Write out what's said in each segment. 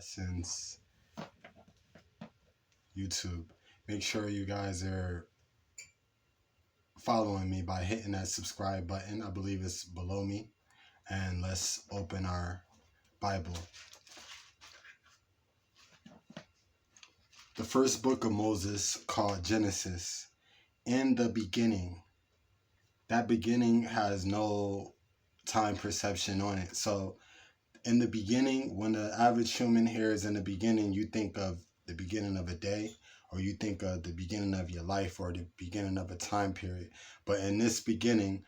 since YouTube. Make sure you guys are following me by hitting that subscribe button. I believe it's below me. And let's open our Bible. The first book of Moses, called Genesis. In the beginning. That beginning has no time perception on it. So in the beginning, when the average human hears in the beginning, you think of the beginning of a day, or you think of the beginning of your life, or the beginning of a time period. But in this beginning,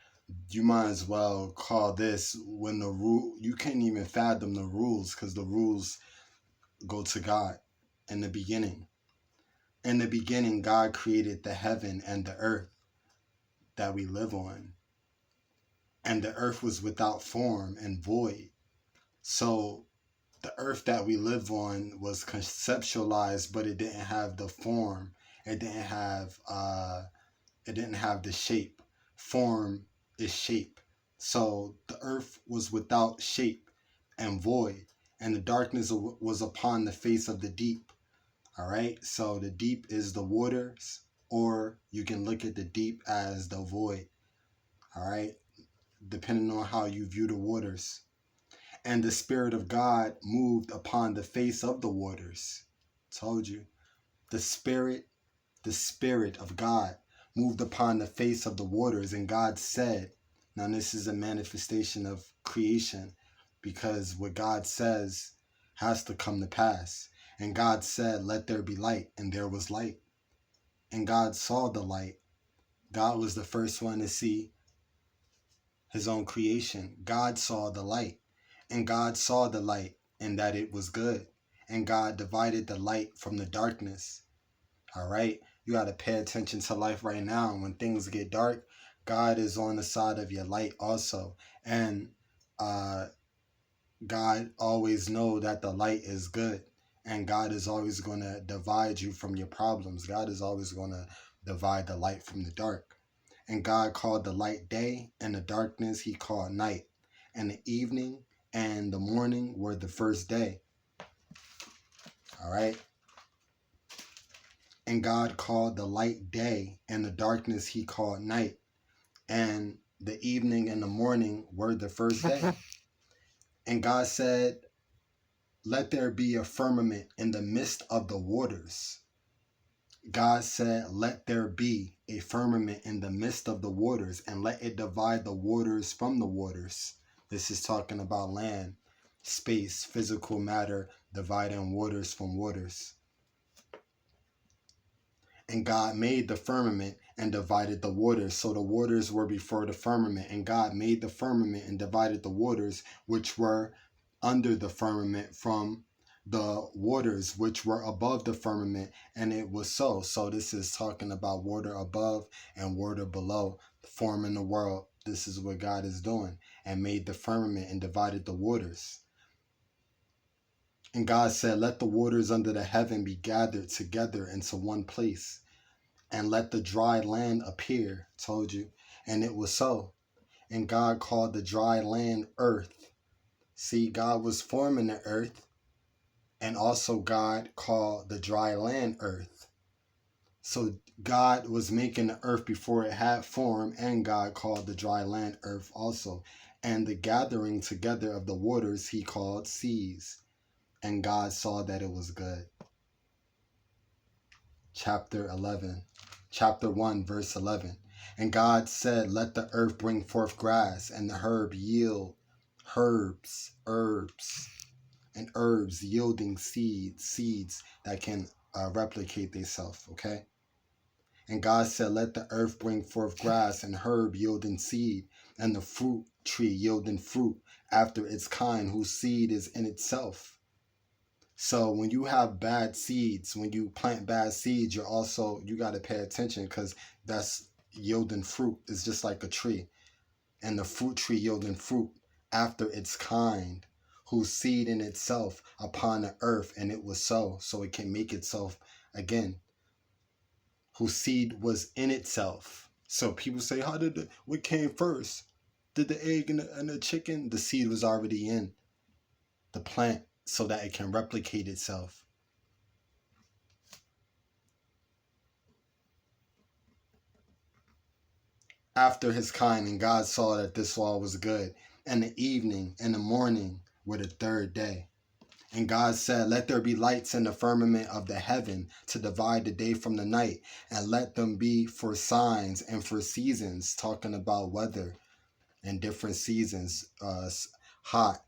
you might as well call this when the rule, you can't even fathom the rules, because the rules go to God. In the beginning. In the beginning, God created the heaven and the earth that we live on. And the earth was without form and void. So the earth that we live on was conceptualized, but it didn't have the form. It didn't have the shape. Form is shape. So the earth was without shape and void, and the darkness was upon the face of the deep. All right. So the deep is the waters, or you can look at the deep as the void. All right. Depending on how you view the waters. And the Spirit of God moved upon the face of the waters. Told you. The Spirit of God moved upon the face of the waters. And God said, now this is a manifestation of creation, because what God says has to come to pass. And God said, let there be light. And there was light. And God saw the light. God was the first one to see his own creation. God saw the light. And God saw the light, and that it was good. And God divided the light from the darkness. All right? You got to pay attention to life right now. When things get dark, God is on the side of your light also. And God always know that the light is good. And God is always going to divide you from your problems. God is always going to divide the light from the dark. And God called the light day, and the darkness he called night. And the evening and the morning were the first day. All right. And God called the light day, and the darkness he called night. And the evening and the morning were the first day. And God said, let there be a firmament in the midst of the waters. God said, let there be a firmament in the midst of the waters, and let it divide the waters from the waters. This is talking about land, space, physical matter, dividing waters from waters. And God made the firmament and divided the waters. So the waters were before the firmament. And God made the firmament and divided the waters which were under the firmament from the waters which were above the firmament. And it was so. So this is talking about water above and water below, forming the world. This is what God is doing. And made the firmament and divided the waters. And God said, let the waters under the heaven be gathered together into one place, and let the dry land appear. Told you. And it was so. And God called the dry land earth. See, God was forming the earth, and also God called the dry land earth. So God was making the earth before it had form, and God called the dry land earth also. And the gathering together of the waters he called seas. And God saw that it was good. Chapter 1, verse 11. And God said, let the earth bring forth grass, and the herb yield herbs, and herbs yielding seeds that can replicate themselves, okay? And God said, let the earth bring forth grass, and herb yielding seed, and the fruit tree yielding fruit after its kind, whose seed is in itself. So when you have bad seeds, when you plant bad seeds, you got to pay attention, because that's yielding fruit. It's just like a tree. And the fruit tree yielding fruit after its kind, whose seed in itself upon the earth, and it was so it can make itself again. Whose seed was in itself. So people say, what came first? Did the egg and the chicken? The seed was already in the plant. so that it can replicate itself. After his kind, and God saw that this all was good. And the evening and the morning were the third day. And God said, let there be lights in the firmament of the heaven to divide the day from the night, and let them be for signs and for seasons, talking about weather and different seasons, hot,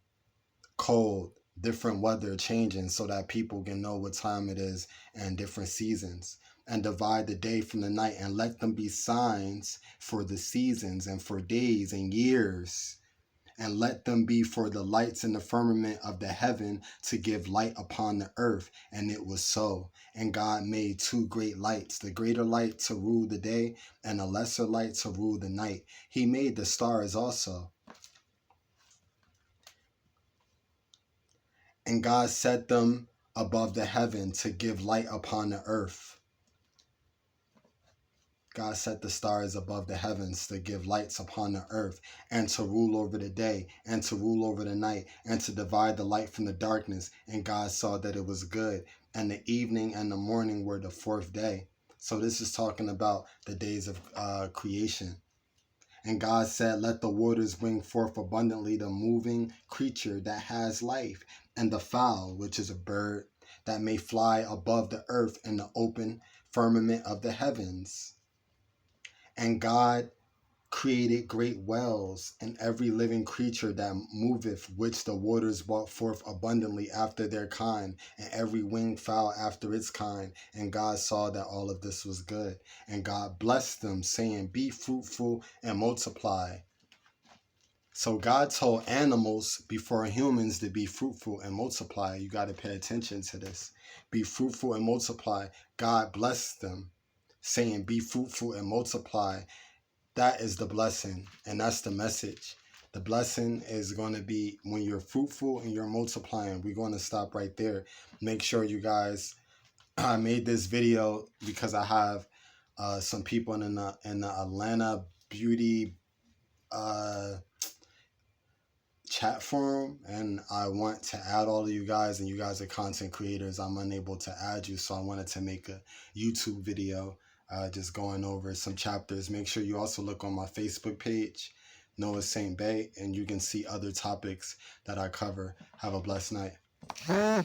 cold, different weather changing, so that people can know what time it is and different seasons. And divide the day from the night, and let them be signs for the seasons and for days and years. And let them be for the lights in the firmament of the heaven to give light upon the earth. And it was so. And God made two great lights, the greater light to rule the day, and a lesser light to rule the night. He made the stars also. And God set them above the heaven to give light upon the earth. God set the stars above the heavens to give lights upon the earth, and to rule over the day, and to rule over the night, and to divide the light from the darkness. And God saw that it was good. And the evening and the morning were the fourth day. So this is talking about the days of creation. And God said, let the waters bring forth abundantly the moving creature that has life, and the fowl, which is a bird, that may fly above the earth in the open firmament of the heavens. And God created great whales, and every living creature that moveth, which the waters brought forth abundantly after their kind, and every winged fowl after its kind. And God saw that all of this was good. And God blessed them, saying, be fruitful and multiply. So God told animals before humans to be fruitful and multiply. You got to pay attention to this. Be fruitful and multiply. God blessed them, saying, be fruitful and multiply. That is the blessing, and that's the message. The blessing is going to be when you're fruitful and you're multiplying. We're going to stop right there. Make sure you guys, I made this video because I have some people in the Atlanta beauty chat forum, and I want to add all of you guys, and you guys are content creators. I'm unable to add you, so I wanted to make a YouTube video just going over some chapters. Make sure you also look on my Facebook page, Noah St. Bay, and you can see other topics that I cover. Have a blessed night.